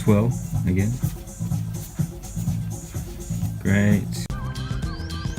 swirl again. Great.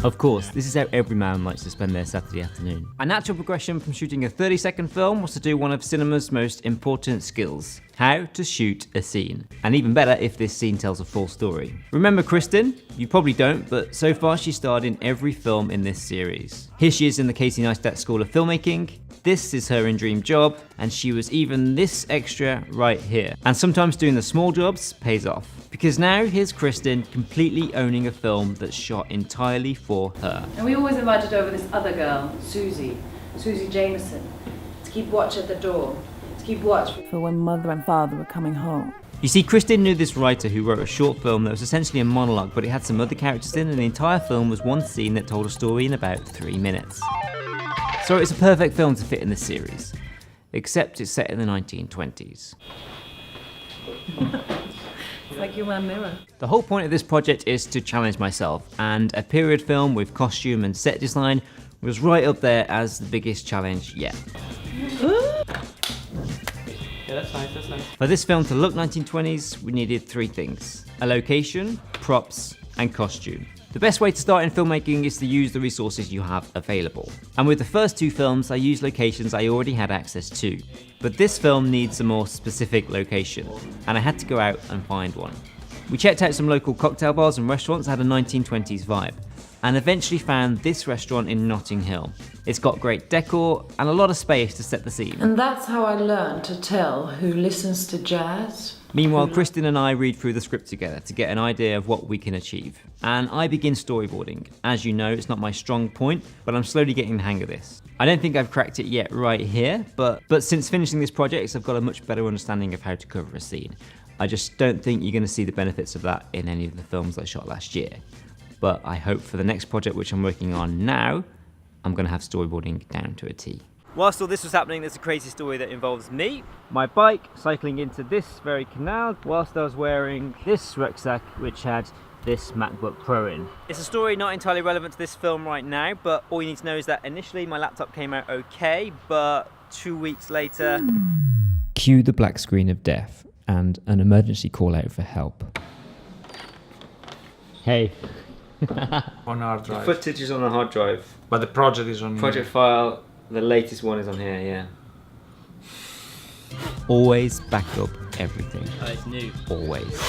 Of course, this is how every man likes to spend their Saturday afternoon. A natural progression from shooting a 30-second film was to do one of cinema's most important skills: how to shoot a scene. And even better if this scene tells a full story. Remember Kristen? You probably don't, but so far she starred in every film in this series. Here she is in the Casey Neistat School of Filmmaking. This is her in Dream Job, and she was even this extra right here. And sometimes doing the small jobs pays off. Because now here's Kristen completely owning a film that's shot entirely for her. And we always invited over this other girl, Susie Jameson, to keep watch at the door, to keep watch for when mother and father were coming home. You see, Kristen knew this writer who wrote a short film that was essentially a monologue, but it had some other characters in, and the entire film was one scene that told a story in about 3 minutes. So it's a perfect film to fit in this series, except it's set in the 1920s. It's like you're my mirror. The whole point of this project is to challenge myself, and a period film with costume and set design was right up there as the biggest challenge yet. Yeah, that's nice. For this film to look 1920s, we needed 3 things: a location, props, and costume. The best way to start in filmmaking is to use the resources you have available. And with the first 2 films, I used locations I already had access to. But this film needs a more specific location, and I had to go out and find one. We checked out some local cocktail bars and restaurants that had a 1920s vibe, and eventually found this restaurant in Notting Hill. It's got great decor and a lot of space to set the scene. And that's how I learned to tell who listens to jazz. Meanwhile, Kristen and I read through the script together to get an idea of what we can achieve. And I begin storyboarding. As you know, it's not my strong point, but I'm slowly getting the hang of this. I don't think I've cracked it yet right here, but since finishing this project, I've got a much better understanding of how to cover a scene. I just don't think you're going to see the benefits of that in any of the films I shot last year. But I hope for the next project, which I'm working on now, I'm going to have storyboarding down to a T. Whilst all this was happening, there's a crazy story that involves me, my bike, cycling into this very canal, whilst I was wearing this rucksack, which had this MacBook Pro in. It's a story not entirely relevant to this film right now, but all you need to know is that initially my laptop came out okay, but 2 weeks later... Cue the black screen of death and an emergency call out for help. Hey. On hard drive. The footage is on a hard drive. But the project is on Project file, the latest one is on here, yeah. Always back up everything. Oh, it's new. Always.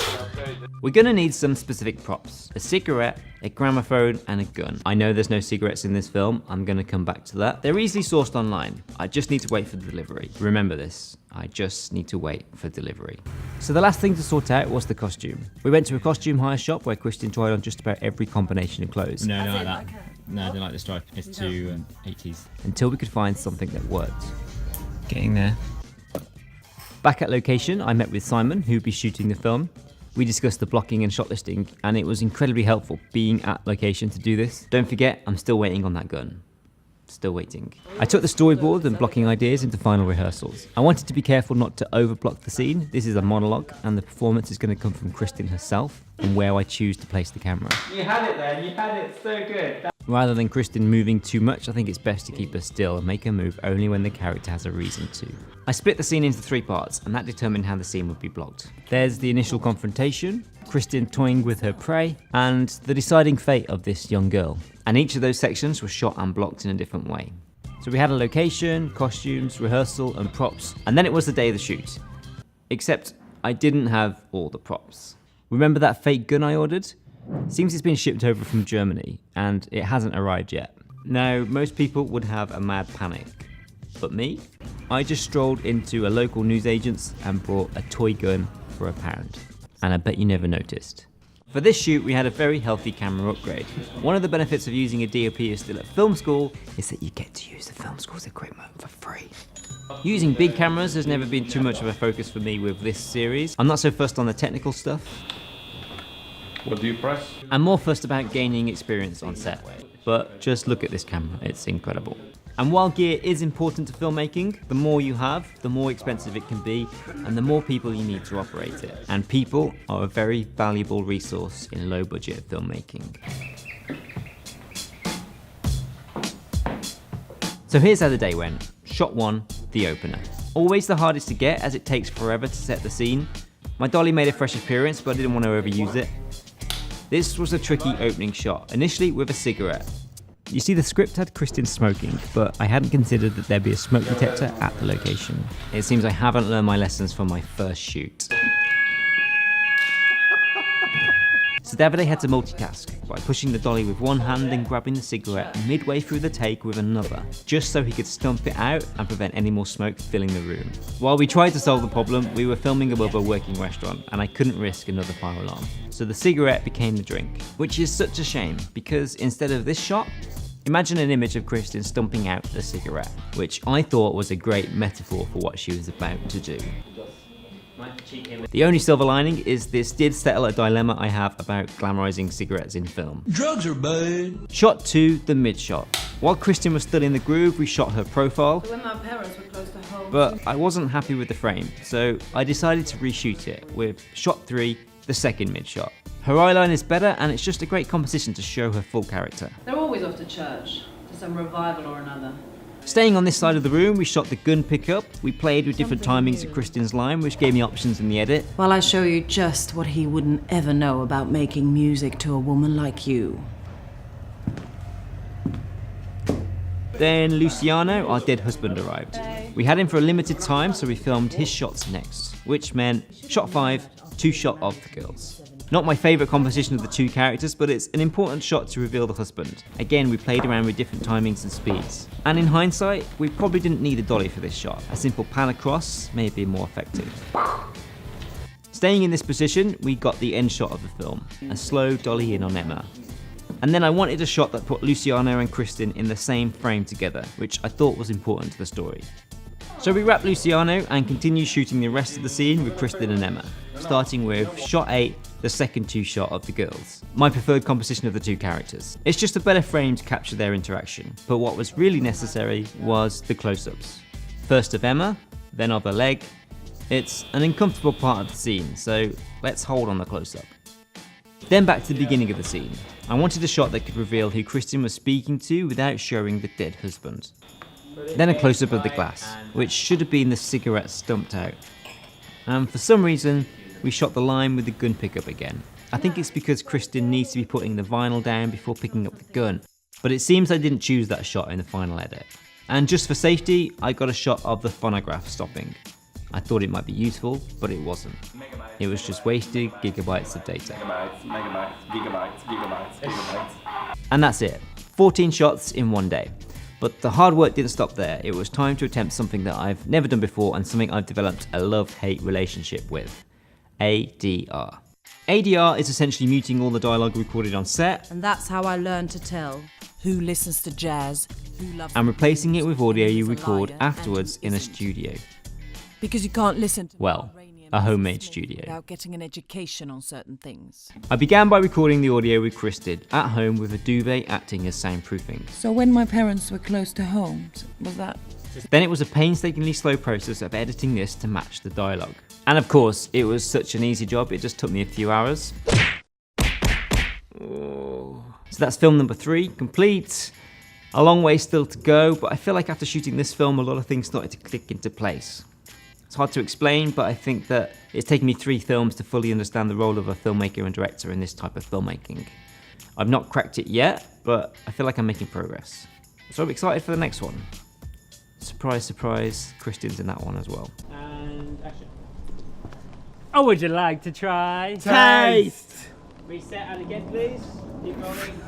We're gonna need some specific props. A cigarette, a gramophone, and a gun. I know there's no cigarettes in this film, I'm gonna come back to that. They're easily sourced online. I just need to wait for the delivery. Remember this, I just need to wait for delivery. So the last thing to sort out was the costume. We went to a costume hire shop where Kristen tried on just about every combination of clothes. No, I don't like that. No, I don't like the stripe. It's too 80s. Until we could find something that worked. Getting there. Back at location, I met with Simon, who'd be shooting the film. We discussed the blocking and shot listing, and it was incredibly helpful being at location to do this. Don't forget, I'm still waiting on that gun. Still waiting. I took the storyboard and blocking ideas into final rehearsals. I wanted to be careful not to overblock the scene. This is a monologue, and the performance is going to come from Kristen herself and where I choose to place the camera. You had it there, you had it so good. Rather than Kristen moving too much, I think it's best to keep her still and make her move only when the character has a reason to. I split the scene into 3 parts, and that determined how the scene would be blocked. There's the initial confrontation, Kristen toying with her prey, and the deciding fate of this young girl. And each of those sections was shot and blocked in a different way. So we had a location, costumes, rehearsal, and props, and then it was the day of the shoot. Except I didn't have all the props. Remember that fake gun I ordered? Seems it's been shipped over from Germany, and it hasn't arrived yet. Now, most people would have a mad panic, but me? I just strolled into a local newsagent's and bought a toy gun for £1, and I bet you never noticed. For this shoot, we had a very healthy camera upgrade. One of the benefits of using a DOP is still at film school is that you get to use the film school's equipment for free. Using big cameras has never been too much of a focus for me with this series. I'm not so fussed on the technical stuff. What do you press? I'm more fussed about gaining experience on set. But just look at this camera, it's incredible. And while gear is important to filmmaking, the more you have, the more expensive it can be, and the more people you need to operate it. And people are a very valuable resource in low-budget filmmaking. So here's how the day went. Shot 1, the opener. Always the hardest to get as it takes forever to set the scene, My dolly made a fresh appearance, but I didn't want to overuse it. This was a tricky opening shot, initially with a cigarette. You see, the script had Kristen smoking, but I hadn't considered that there'd be a smoke detector at the location. It seems I haven't learned my lessons from my first shoot. So Davide had to multitask by pushing the dolly with one hand and grabbing the cigarette midway through the take with another, just so he could stump it out and prevent any more smoke filling the room. While we tried to solve the problem, we were filming above a working restaurant and I couldn't risk another fire alarm. So the cigarette became the drink, which is such a shame because instead of this shot, imagine an image of Kristen stumping out a cigarette, which I thought was a great metaphor for what she was about to do. The only silver lining is this did settle a dilemma I have about glamorizing cigarettes in film. Drugs are bad. Shot 2, the mid shot. While Kristen was still in the groove, we shot her profile, When my parents were close to home. but I wasn't happy with the frame, so I decided to reshoot it with shot 3, the second mid shot. Her eyeline is better and it's just a great composition to show her full character. They're always off to church, to some revival or another. Staying on this side of the room, we shot the gun pickup. We played with different timings of Kristen's line, which gave me options in the edit. While I show you just what he wouldn't ever know about making music to a woman like you. Then Luciano, our dead husband, arrived. We had him for a limited time, so we filmed his shots next, which meant shot 5, 2 shot of the girls. Not my favourite composition of the two characters, but it's an important shot to reveal the husband. Again, we played around with different timings and speeds. And in hindsight, we probably didn't need a dolly for this shot. A simple pan across may have been more effective. Staying in this position, we got the end shot of the film, a slow dolly in on Emma. And then I wanted a shot that put Luciano and Kristen in the same frame together, which I thought was important to the story. So we wrapped Luciano and continued shooting the rest of the scene with Kristen and Emma, starting with shot 8, the second 2 shot of the girls. My preferred composition of the two characters. It's just a better frame to capture their interaction, but what was really necessary was the close-ups. First of Emma, then of her leg. It's an uncomfortable part of the scene, so let's hold on the close-up. Then back to the beginning of the scene. I wanted a shot that could reveal who Kristen was speaking to without showing the dead husband. Then a close-up of the glass, which should have been the cigarette stumped out. And for some reason, we shot the line with the gun pickup again. I think it's because Kristen needs to be putting the vinyl down before picking up the gun, but it seems I didn't choose that shot in the final edit. And just for safety, I got a shot of the phonograph stopping. I thought it might be useful, but it wasn't. It was just wasted gigabytes of data. And that's it. 14 shots in one day. But the hard work didn't stop there. It was time to attempt something that I've never done before and something I've developed a love-hate relationship with. ADR. ADR is essentially muting all the dialogue recorded on set And that's how I learned to tell who listens to jazz, who loves and replacing it with audio you who's a record liar, and afterwards who in a isn't. studio. Because you can't listen to Well, Iranian a homemade music studio. without getting an education on certain things. I began by recording the audio with Kristen at home with a duvet acting as soundproofing. So when my parents were close to home, was that? Then it was a painstakingly slow process of editing this to match the dialogue. And of course, it was such an easy job, it just took me a few hours. So that's film number 3, complete. A long way still to go, but I feel like after shooting this film, a lot of things started to click into place. It's hard to explain, but I think that it's taken me 3 films to fully understand the role of a filmmaker and director in this type of filmmaking. I've not cracked it yet, but I feel like I'm making progress. So I'm excited for the next one. Surprise, surprise, Kristen's in that one as well. And action. Oh, would you like to try? Taste! Reset and again, please. Keep rolling.